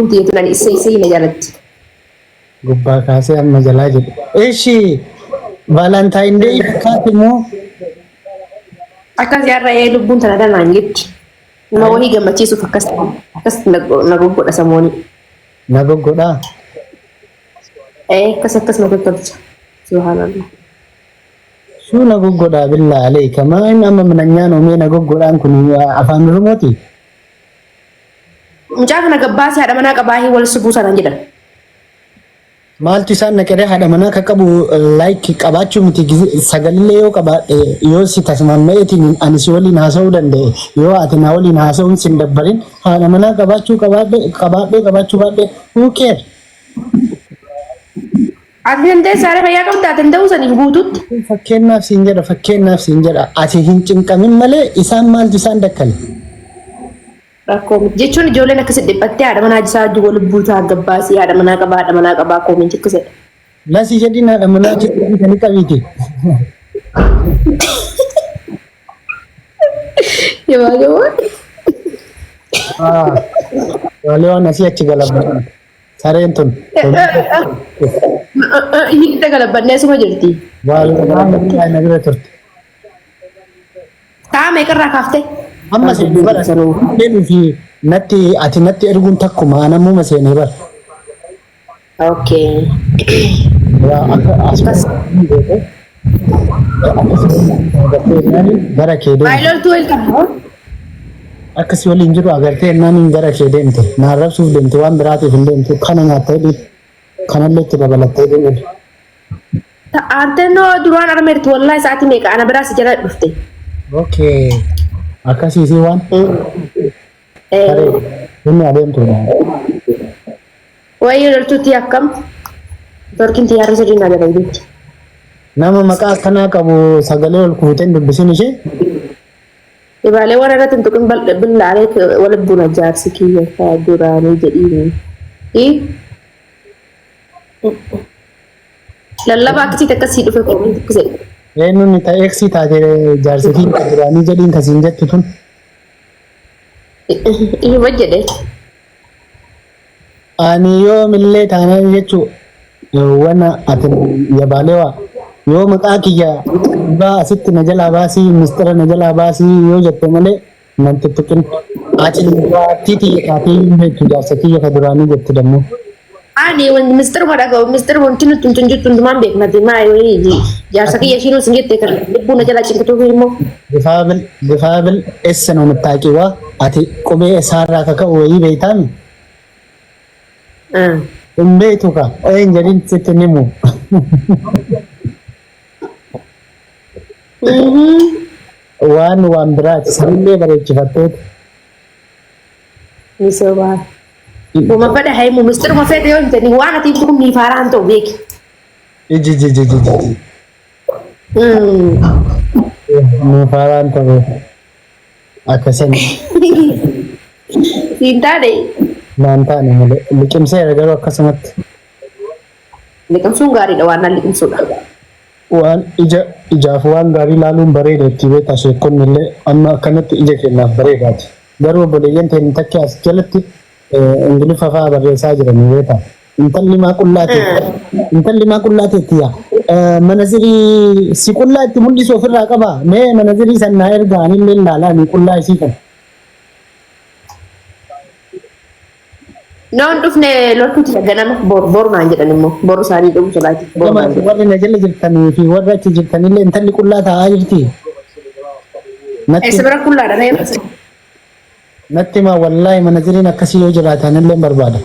lubbuun tiyatu nan isa ina jalatti. Gubbaa kaasee amma jalaa jiru. Eeshi Valentine Day fakkaatu moo? Akkas yaarraa lubbuun tana danaan jetti. Nama wahii gammachiisuuf akkas na goggodha samooni. Na goggodhaa? Akkas na tottolcha. Subhanallah. Suu na goggodhaa billaa aleeka. Maan amma mananyaan oomee na goggodhaan kun afaan Oromooti? Mucaa kana gabbaasii haadha manaa qabaahii wal subuu sanaan jedhan. Maaltu isaan naqaree haadha manaa kan qabu like qabaachuu miti sagalee yoo qabaadhe yoo si tasmammeetiin ani si waliin haasa'uu danda'e yoo ati na waliin haasa'uun sin dabbarin haadha manaa qabaachuu qabaachuu baadhe who care? Ati danda'e saaree fayyaa qabdaa danda'uu saniif guututti. Fakkeenyaaf siin jedha ati hin cinqamin malee isaan maaltu isaan dakkale? Rakkoo jechuun ijoolleen akkasii dhiphattee haadha manaa isaa wajjin wal buutaa gabbaasii haadha manaa qabaa koominti akkasidha. Lasii jedhiin haadha manaa jedhanii qabiiti. Waalee waan asii achi galabatan. Sareen tun. Hidda galabannee suma jirti. Waalee waan na bira turte. Taa meeqarraa kaaftee? Amma seenee bara sanuu fi ati natti erguun takkuma anamuma seenee bara. Okay. Gara kee deemte. Baay'iloltuu ilkaama. Akkasii waliin jiru agartee naaniin gara kee deemte. Naan rabsuuf deemte waan biraatiif hin deemte. Kana nyaattee dhiibbaa. Kanallee itti dabalattee deemte. Antennoo duraan armeerti wallaahi sa'aatii meeqa ana biraas jala dhufte. Okay. Akkasiisi waan inni adeemtudha. Wayyuu loltuutti akkam torkiin xiyyaarri sadii na gadayduutti. Nama maqaa akkanaa qabu sagalee ol kuuteen dubbisin ishee. Ibaalee waan irratti hin tuqin billaalee wal buna jaarsi kiyya duraanii jedhiini. Lallabaa akkasitti akkasii dhufe qoomni tukkise. Eenyuun ta'eeksii taate jaarsitii duraanii jedhiin kasiin jettu tun. Ima jedhe. Ani yoo millee taanaan jechuu wana ati yabaalewa yoo maqaa kiyya baa asitti na jalaa baasii mistira na jalaa baasii yoo jette malee nan tuttuqin ati waattii xiyya taatee hin beektu jaarsa kiyya ka duraanii jette dammoo. Ani Mr. Madago, Mr. Montino tunjutun duman bek mati mai we jaarsa kiyya shinu singette kan buna jala cinkutu himo. Gifaabil esseno mutaaqiwa ati qubee isaarraa kaka'u wayii beeytaami. Hin beektu ka oyen jedhin sitti nimu. Waan biraati sanillee bareechifatteeti. Ni sobaa. Uma pada hai mu Mr. Mafet yo jadi wana ti tukum ni faran to bek. Iji. Ni faran to. Akasan. Cinta deh. Nanta ni male. Likim saya garo akasamat. Likim sungari da wana likim suda. Wan ija wan gari lalu bare de tibe ta sekon mille amma kanat ija kenna bare gati. Garo bole yente takki as jalatti Ingili fafa barreessaa jiranii beektaa. Intalli maa qullaate tiya. Manazirii si qullaa itti mul'isu ofirraa qaba. Mee manazirii san naa ergaa anillee ilaalaa ni qullaa isii kan. Non dhufne loltuuti ganama bor naan jedhan immoo bor isaanii dhugu solaati. Warri na jala jirtanii fi warri achi jirtanillee intalli qullaa taa'aa jirti. Eessa bira qullaadha ta'e? Natti ma wallahi manaziriin akkasii yoo jiraatan illee barbaada.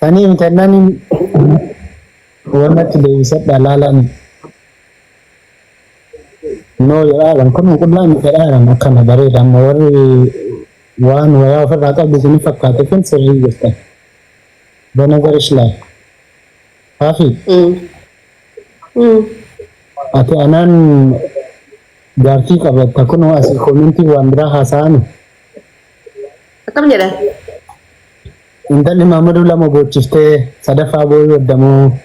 Sanii imtennaan wanatti deebisadha laalaan. No jedhaadhan kun qullaa inni jedhaadhan akkana bareeda amma warri waan wayaa ofirraa qabdu isin fakkaate kun sirrii jirtan. Bana ishlaa. Haafi. Ati anaan Gaartii qabatta kun asii koomintii waan biraa haasa'an. Akkam jedhan? Intalli Maamadu lama gochiftee sadaffaa boo'ii waddamoo.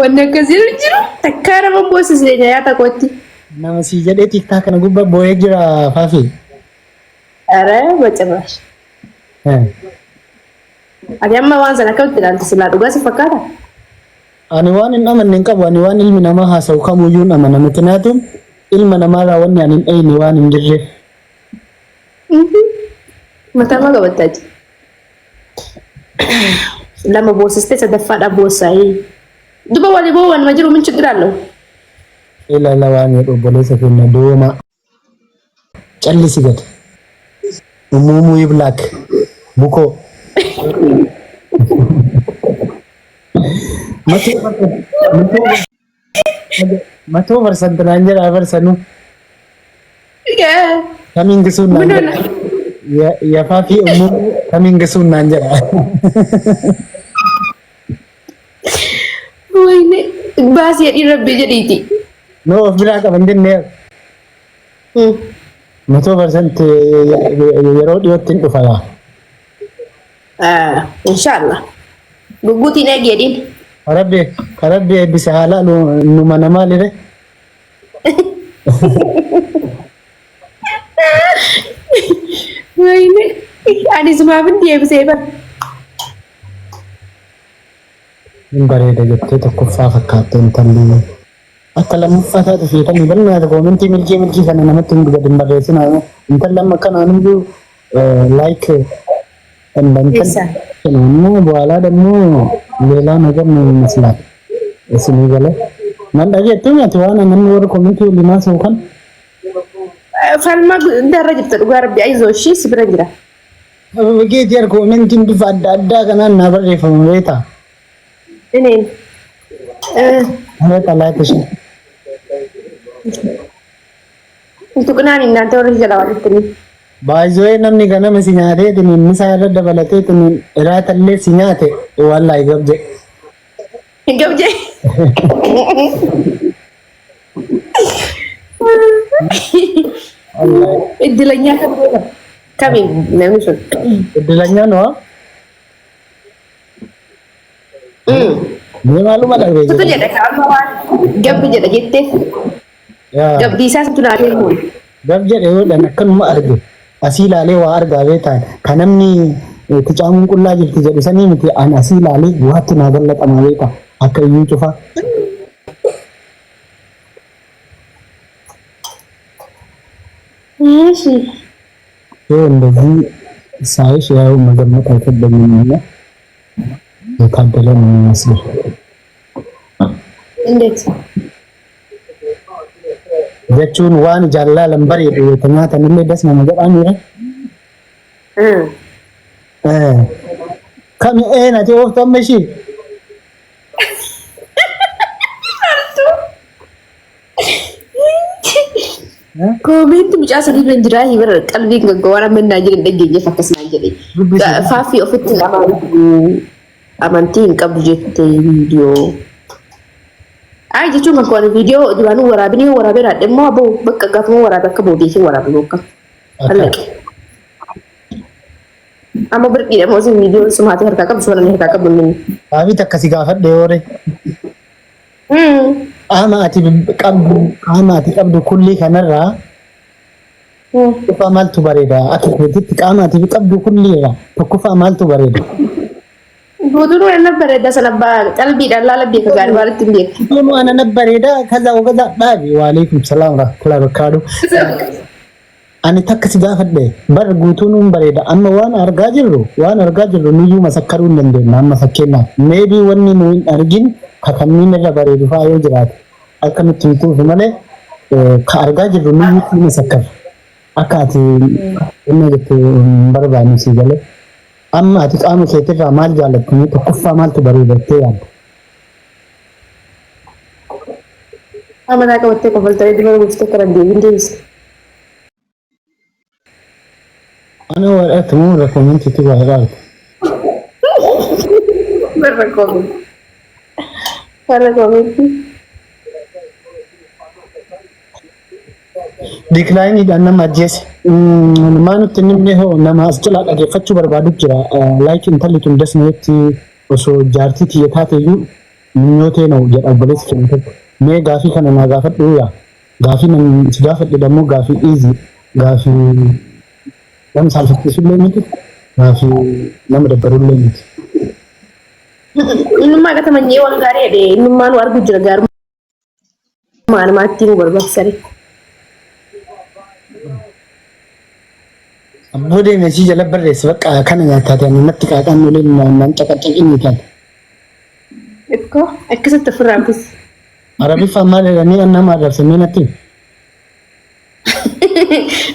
wanna kasir jiru takkara mambosi senya ya takoti nama si jedhe tiktok kana gubba boye jira Fafi. Are bacemash. Ati amma waan sana kawti dan sila dhugaa si fakkaata. Ani waan hin amanne qabu ani waan ilmi namaa haasa'u kamuyyuu hin amana mukinaatuun ilma namaarraa wanni ani hin dhayne waan hin jirre. Mataa maa qabattaaji? Lama boosiste sadaffaadhaa boossaayee. Duba walii boo waan ma jiru min ችግር አለው? Ilaalaa waan jedhu obboleessa keenya dooma callisi gad. Umuumuu iblaak bukoo. Matoo barsan tanaan jedhaa barsanu. Kamiin gisuun naan jedha. Yafaa fi umuumuu kamiin gisuun naan jedha. Wayne baasii jedhii rabbi jedhiiti. No of biraa qaban jennee. 100% yeroo dhiyootti hin dhufa yaa. Inshallah. Guguutiin eegedin. Karabbi eebbise haala numa namaa lire. Wayne ani sumaafin deebisee bar. Hin bareeda jettee tokkoffaa fakkaattee intalli. Akka lammaffaa taate fiitamii bal'aa koomentii milkii kana namatti hin gadi hin barreessinaa. Intalli amma kanaan iyyuu like Kenapa buala demu lela naga memislah. Sini gale. Nanda aja itu nggak tuan anan luar komenti 5 sukan. Falma darah gitu luar biasa sih sebenarnya. Begitu ya komenti di ada karena nabar reform beta. Ini. Ada talat sih. Untuk kenapa nanti orang jalan itu nih? Baay'ee namni ganama si nyaatee inni isaa irra dabalatee iraatallee si nyaate wallahi gabje. Gabje. Idilanya kami namni sun. Idilanya no? Ni malu malah beje. Itu jadi kamu gabje jadi jette. Ya. Gabdi isaa tu naate mu. Gabje deh dan kan mu arge. Asii laalee waa argaa beetaan kan namni ticaamuun qullaa jirti jedhu sanii miti an asii laalee waatti naa gallaxama beeka akka iyyuu cufa. Eeshi. Yoo እንደዚህ ሳይሽ ያው መገመት አይከብደኝም እና የታደለ ነው የሚመስለው። እንዴት? jechuun waan jaallalan bareedu yoo nyaatanillee dasma jedhaan jira. Kami ati ooftu amma ishii. Koomenti mucaa sadii kan jiraa hibara qalbii gaggawaan mannaa jiran dhaggeenya fakkasnaa jedhe. Faaffii ofitti amantii hin qabdu jettee viidiyoo. Ay jechuun makkaan viidiyoo duraanuu waraabinii waraabee immoo aboo bakka gaafuma waraabee akka booddeetiin waraabee akka allaqe. Amma birqii dhammoo isin viidiyoo sumaatee harkaa qabdu sumaanii harkaa qabdu inni. Baabit akkasii gaafadhe yoore. Qaama ati qabdu kulli kanarraa tokkoffaa maaltu bareeda akka keetitti qaama ati qabdu kulli irraa tokkoffaa maaltu bareeda. Butuun waan bareeda sana qalbiidhaan laala beeka gaarii waan ittiin beeka. Butuun waan bareeda kaza ogaza dhaabi waalaikum salaam rahmatullahi barakaatu. Ani takka si gaafadhe bar guutuun bareeda amma waan argaa jirru niyyuu masakkaruu hin dandeenye amma fakkeenyaaf maybe wanni nu hin argin kakanniin irra bareedu fa'aa yoo jiraate akka nutti himtuuf malee ka argaa jirru niyyuu masakkar akka ati inni jettu hin barbaanne si galee. Amma ati qaama keetirraa maal jaallattu tokkoffaa maaltu bareedattee yaadda? Amanaa qabattee kofaltee dibara guuttee karaa deebiin deebiste. Ana waraqaa moo rekoomentiitti waa ilaaltu? Rekoomenti. Diklaayiniidhaan nama ajjeese. Maa nutti nimne hoo nama as jalaa dhageeffachuu barbaadu jira. Laayik intalli tun dasneetti osoo jaartii tiyya taateyyuu minyootee ነው jedha obboleessi keenya tokko. Mee gaafii kana naa gaafadhu yaa. Gaafii namni si gaafadhu dammoo gaafii easy gaafii nama saalfachiisullee miti gaafii nama dabbarullee miti. Innummaa gata manyee waan gaarii jedhe innummaa nu argu jira gaarummaa namaatti nu barbaachisanii. Abboo deemee si jala barreessi bakka kana nyaataati ani natti qaaqaan nulee naan caqacaqinni kan. Ikkoo akkasitti ofirraa buusi. Arabiffaan maal jedhanii nama arrabsamee natti.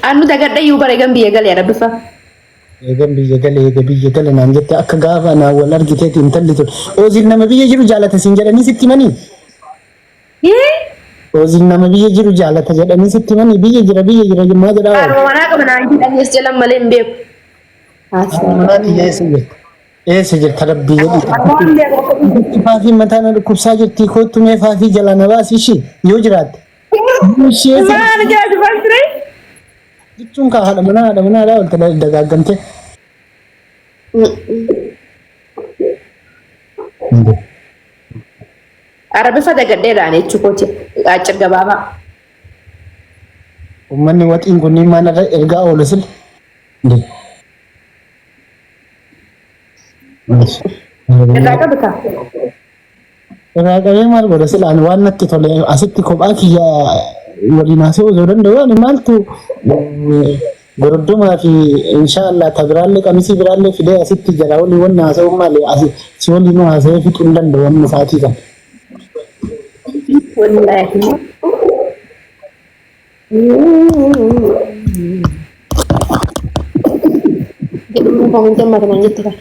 Annu dagadhayyuu bareegan biyya galee arabiffaa. Eegan biyya gale naan jette akka gaafa naa wal argiteeti intalli tun. Oziin nama biyya jiru jaalata siin jedhanii sitti himanii. Oziin nama biyya jiru jaalata jedhanii sitti himanii biyya jira maa jedhaa. Haadha manaa qaba naan jedhanii as jalan malee hin beeku. Manaati eessa jirta rabbii jedhi. Faafii mataan dhukkubsaa jirti kootu mee faafii jala na baasi ishee yoo jiraatte. Maal jaatu baasire? Jechuun kaa haadha manaadhaa wanta dagaaggamte. Arabiffa dagadheedhaan jechuukooti accir gabaabaa. Uummanni waxiin kunniin maal irra ergaa oolu sil. Irraa qabata. Irraa qabee maal godha silaan waan natti tole asitti kophaa kiyya waliin haasa'uu osoo danda'u ani maaltu goroddomaa fi inshaallah tabiraallee qamisii biraallee fidee asitti jira walii wanni haasa'uu malee si waliin haasa'ee fixuu hin danda'u amma isaatii kan. Wallaahi. Jedhuu kan hin jammadamne jette kana.